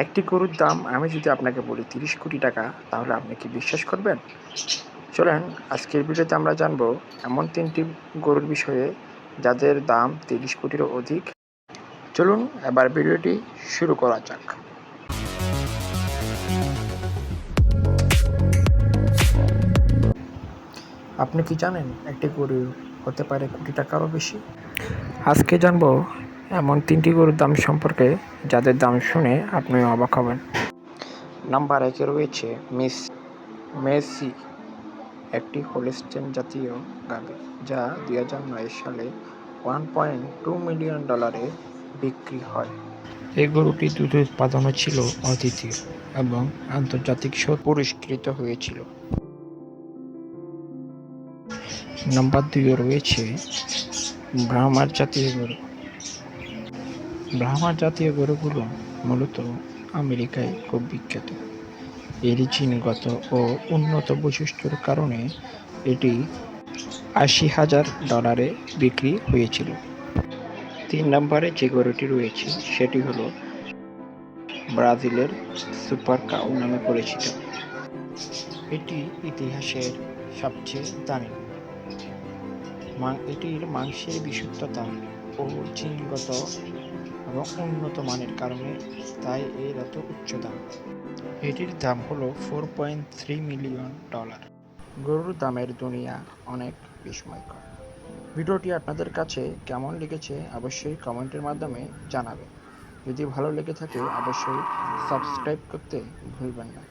একটি গরুর দাম আমি যদি আপনাকে বলি 30 কোটি টাকা, তাহলে আপনি কি বিশ্বাস করবেন? চলেন আজকের ভিডিওতে আমরা জানবো এমন 3টি গরুর বিষয়ে যাদের দাম 30 কোটিরও অধিক। চলুন এবার ভিডিওটি শুরু করা যাক। আপনি কি জানেন একটি গরু হতে পারে কোটি টাকারও বেশি? আজকে জানবো এমন 3টি গরুর দাম সম্পর্কে যাদের দাম শুনে আপনি অবাক হবেন। নাম্বার 1-এ রয়েছে মেসি, একটি হোলিস্টেইন জাতীয় গাভী, যা 2009 সালে $1.2 মিলিয়ন বিক্রি হয়। এই গরুটি দুধ উৎপাদনে ছিল অদ্বিতীয় এবং আন্তর্জাতিক পুরস্কৃত হয়েছিল। নাম্বার 2-এ রয়েছে ব্রাহ্মার জাতীয় গরু। ব্রাহ্মার জাতীয় গরুগুলো মূলত আমেরিকায় খুব বিখ্যাত। এর জিনগত ও উন্নত বৈশিষ্ট্যের কারণে এটি $80,000 বিক্রি হয়েছিল। 3 নম্বরে যে গরুটি রয়েছে সেটি হলো ব্রাজিলের সুপার কাউ নামে পরিচিত। এটি ইতিহাসের সবচেয়ে দামি। এটির মাংসের বিশুদ্ধতা ও জিনগত এবং উন্নত মানের কারণে তাই এর এত উচ্চ দাম। এটির দাম হলো $4.3 মিলিয়ন। গরুর দামের দুনিয়া অনেক বিস্ময়কর। ভিডিওটি আপনাদের কাছে কেমন লেগেছে অবশ্যই কমেন্টের মাধ্যমে জানাবেন। যদি ভালো লেগে থাকে অবশ্যই সাবস্ক্রাইব করতে ভুলবেন না।